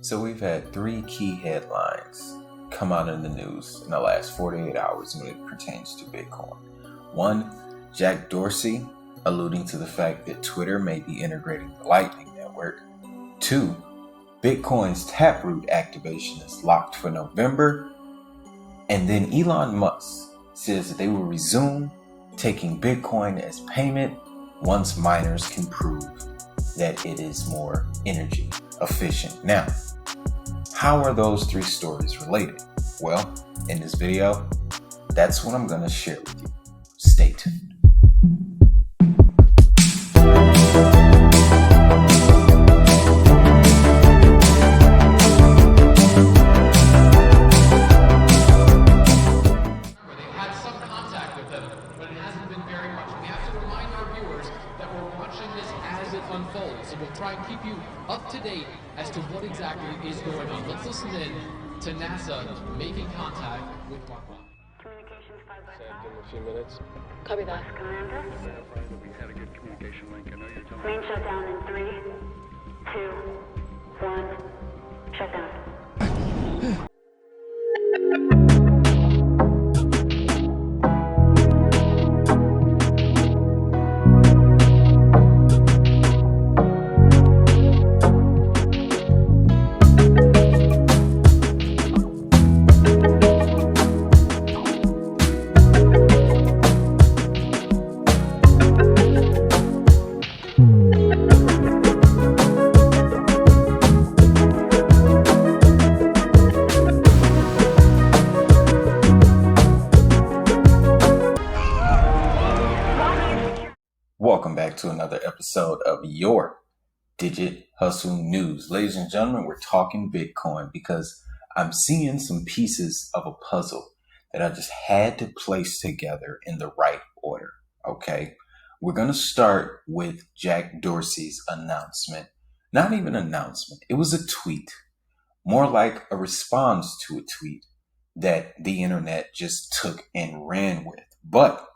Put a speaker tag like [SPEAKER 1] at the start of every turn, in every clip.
[SPEAKER 1] So we've had three key headlines come out in the news in the last 48 hours when it pertains to Bitcoin. One, Jack Dorsey alluding to the fact that Twitter may be integrating the Lightning Network. Two, Bitcoin's Taproot activation is locked for November. And then Elon Musk says that they will resume taking Bitcoin as payment once miners can prove that it is more energy efficient. Now, how are those three stories related? Well, in this video, that's what I'm going to share with you. Stay tuned.
[SPEAKER 2] Unfolds. So we'll try and keep you up to date as to what exactly is going on. Let's listen in to NASA making contact with Mark.
[SPEAKER 3] Communications 5 by 5.
[SPEAKER 4] Give him a few minutes.
[SPEAKER 3] Copy that. Commander.
[SPEAKER 5] We had a good communication link. I know you're telling
[SPEAKER 3] Main shutdown in 3, 2, 1. Shutdown.
[SPEAKER 1] Welcome back to another episode of your Digit Hustle News. Ladies and gentlemen, we're talking Bitcoin because I'm seeing some pieces of a puzzle that I just had to place together in the right order. Okay, we're going to start with Jack Dorsey's announcement. Not even announcement. It was a tweet, more like a response to a tweet that the internet just took and ran with. But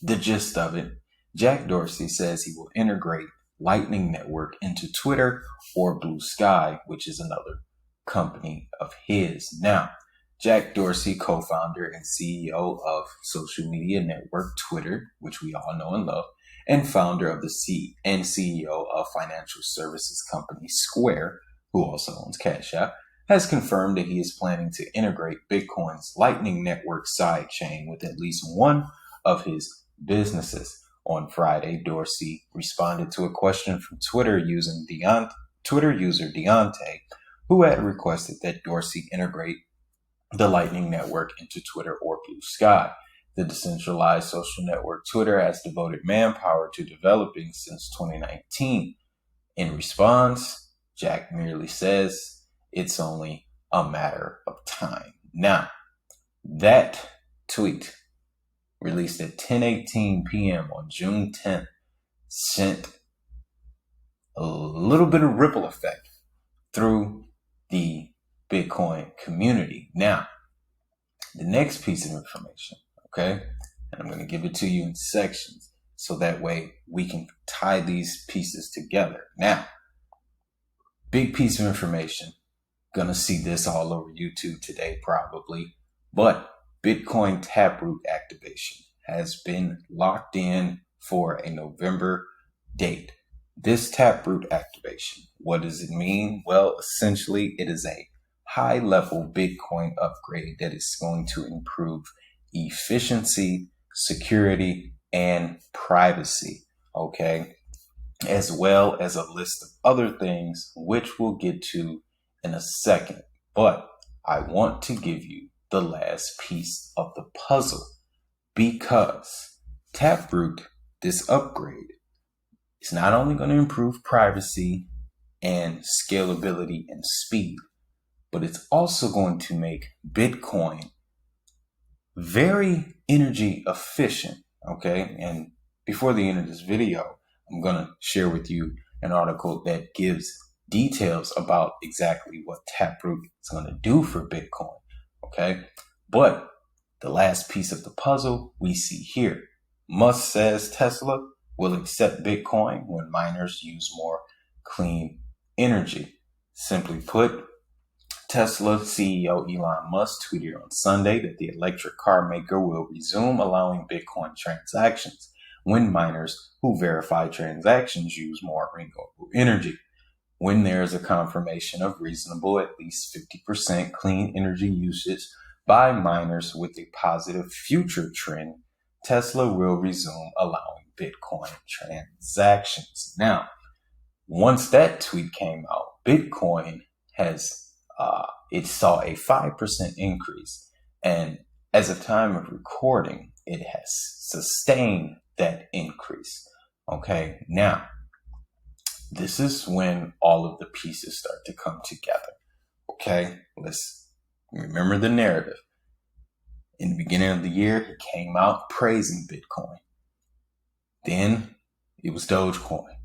[SPEAKER 1] the gist of it, Jack Dorsey says he will integrate Lightning Network into Twitter or Blue Sky, which is another company of his. Now, Jack Dorsey, co-founder and CEO of social media network Twitter, which we all know and love, and founder of the CEO of financial services company Square, who also owns Cash App, has confirmed that he is planning to integrate Bitcoin's Lightning Network sidechain with at least one of his businesses. On Friday, Dorsey responded to a question from Twitter user Deontay, who had requested that Dorsey integrate the Lightning Network into Twitter or Blue Sky. The decentralized social network Twitter has devoted manpower to developing since 2019. In response, Jack merely says it's only a matter of time. Now, that tweet, released at 10:18 p.m. on June 10th, sent a little bit of ripple effect through the Bitcoin community. Now, the next piece of information, okay, and I'm going to give it to you in sections so that way we can tie these pieces together. Now, big piece of information. Gonna see this all over YouTube today probably, but Bitcoin Taproot activation has been locked in for a November date. This Taproot activation, what does it mean? Well, essentially, it is a high-level Bitcoin upgrade that is going to improve efficiency, security, and privacy, okay? As well as a list of other things, which we'll get to in a second. But I want to give you the last piece of the puzzle, because Taproot, this upgrade, is not only going to improve privacy and scalability and speed, but it's also going to make Bitcoin very energy efficient. Okay, and before the end of this video, I'm going to share with you an article that gives details about exactly what Taproot is going to do for Bitcoin. Okay, but the last piece of the puzzle we see here. Musk says Tesla will accept Bitcoin when miners use more clean energy. Simply put, Tesla CEO Elon Musk tweeted on Sunday that the electric car maker will resume allowing Bitcoin transactions when miners who verify transactions use more renewable energy. When there is a confirmation of reasonable, at least 50% clean energy usage by miners with a positive future trend, Tesla will resume allowing Bitcoin transactions. Now, once that tweet came out, Bitcoin it saw a 5% increase. And as of time of recording, it has sustained that increase. Okay, now, this is when all of the pieces start to come together. Okay, let's remember the narrative. In the beginning of the year, he came out praising Bitcoin. Then it was Dogecoin.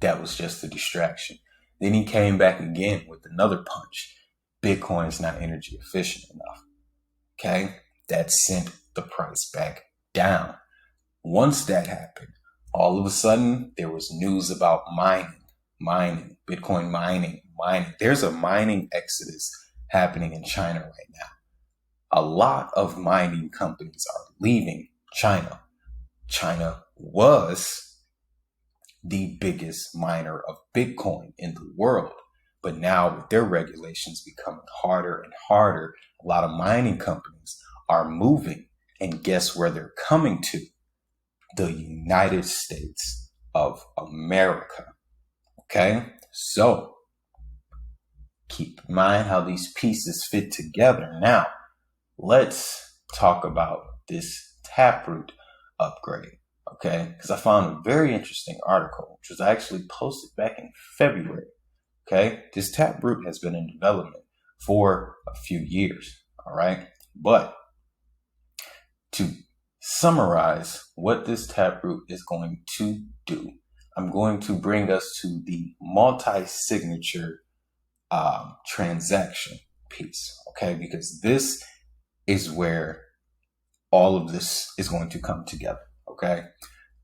[SPEAKER 1] That was just a distraction. Then he came back again with another punch. Bitcoin is not energy efficient enough. Okay, that sent the price back down. Once that happened, all of a sudden there was news about mining, Bitcoin mining. There's a mining exodus happening in China right now. A lot of mining companies are leaving China. China was the biggest miner of Bitcoin in the world. But now with their regulations becoming harder and harder, a lot of mining companies are moving. And guess where they're coming to? The United States of America. Okay? So keep in mind how these pieces fit together. Now, let's talk about this Taproot upgrade. Okay, because I found a very interesting article, which was actually posted back in February. Okay, this Taproot has been in development for a few years. All right, but to summarize what this Taproot is going to do, I'm going to bring us to the multi-signature transaction piece. Okay, because this is where all of this is going to come together. Okay,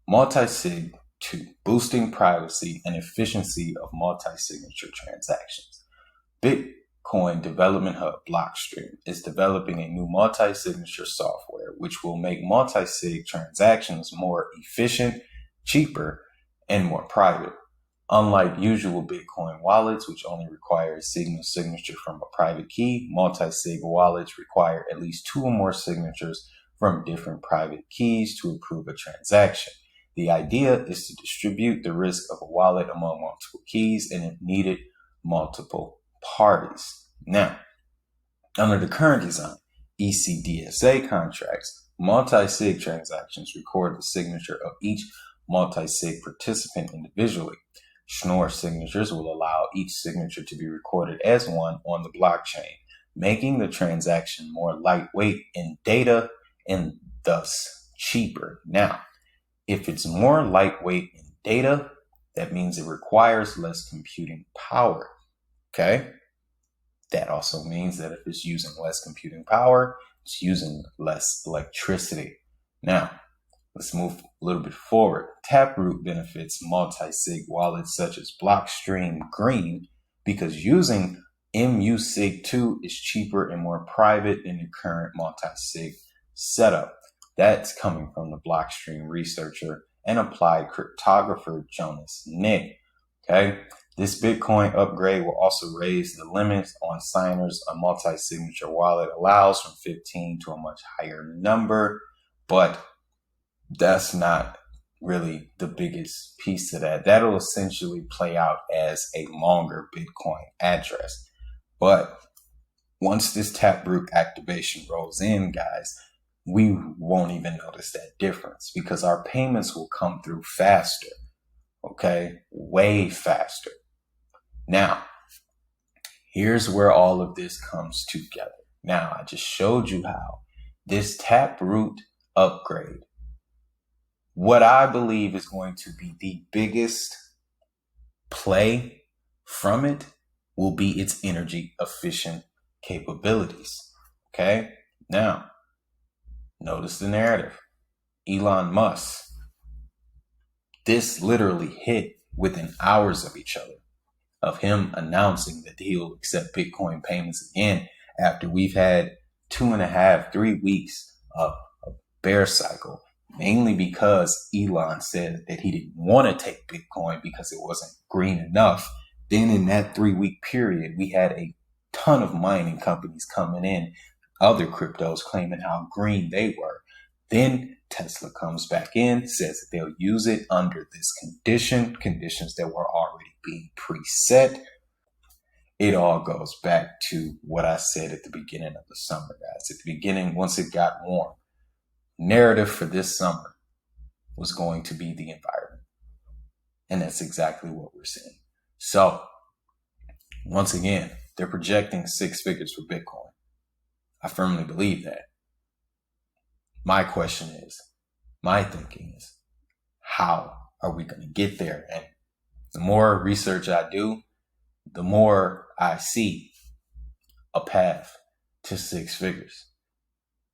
[SPEAKER 1] multi-sig 2, boosting privacy and efficiency of multi-signature transactions. Bitcoin Development Hub Blockstream is developing a new multi-signature software which will make multi-sig transactions more efficient, cheaper, and more private. Unlike usual Bitcoin wallets, which only require a single signature from a private key, multi-sig wallets require at least 2 or more signatures from different private keys to approve a transaction. The idea is to distribute the risk of a wallet among multiple keys and, if needed, multiple parties. Now, under the current design, ECDSA contracts, multi-sig transactions record the signature of each multi-sig participant individually. Schnorr signatures will allow each signature to be recorded as one on the blockchain, making the transaction more lightweight in data and thus cheaper. Now, if it's more lightweight in data, that means it requires less computing power. Okay? That also means that if it's using less computing power, it's using less electricity. Now, let's move a little bit forward. Taproot benefits multi-sig wallets such as Blockstream Green because using MUSIG2 is cheaper and more private than the current multi-sig setup. That's coming from the Blockstream researcher and applied cryptographer Jonas Nick. Okay, this Bitcoin upgrade will also raise the limits on signers a multi-signature wallet allows from 15 to a much higher number, but that's not really the biggest piece of that. That'll essentially play out as a longer Bitcoin address. But once this Taproot activation rolls in, guys, we won't even notice that difference because our payments will come through faster. Okay, way faster. Now, here's where all of this comes together. Now, I just showed you how this Taproot upgrade, what I believe is going to be the biggest play from it will be its energy efficient capabilities. Okay, now, notice the narrative. Elon Musk. This literally hit within hours of each other. of him announcing that he'll accept Bitcoin payments again after we've had 2.5, 3 weeks of a bear cycle, mainly because Elon said that he didn't want to take Bitcoin because it wasn't green enough. Then in that 3-week period, we had a ton of mining companies coming in, other cryptos claiming how green they were. Then Tesla comes back in, says that they'll use it under this conditions that were already being preset. It all goes back to what I said at the beginning of the summer, guys. At the beginning, once it got warm, narrative for this summer was going to be the environment. And that's exactly what we're seeing. So, once again, they're projecting 6 figures for Bitcoin. I firmly believe that. My question is, my thinking is, how are we going to get there? And the more research I do, the more I see a path to 6 figures.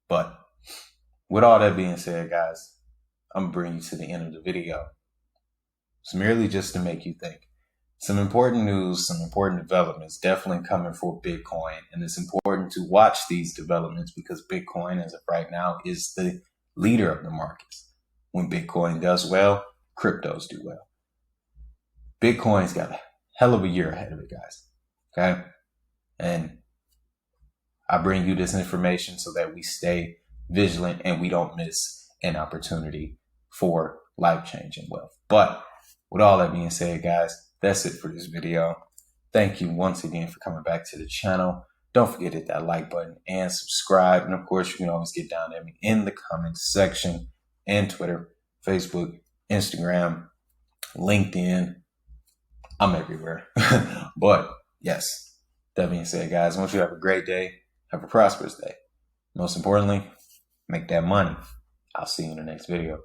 [SPEAKER 1] But with all that being said, guys, I'm going to bring you to the end of the video. It's merely just to make you think. Some important news, some important developments definitely coming for Bitcoin. And it's important to watch these developments because Bitcoin, as of right now, is the leader of the markets. When Bitcoin does well, cryptos do well. Bitcoin's got a hell of a year ahead of it, guys. Okay? And I bring you this information so that we stay vigilant and we don't miss an opportunity for life-changing wealth. But with all that being said, guys, that's it for this video. Thank you once again for coming back to the channel. Don't forget to hit that like button and subscribe. And of course, you can always get down at me in the comments section and Twitter, Facebook, Instagram, LinkedIn. I'm everywhere. But yes, that being said, guys, I want you to have a great day. Have a prosperous day. Most importantly, make that money. I'll see you in the next video.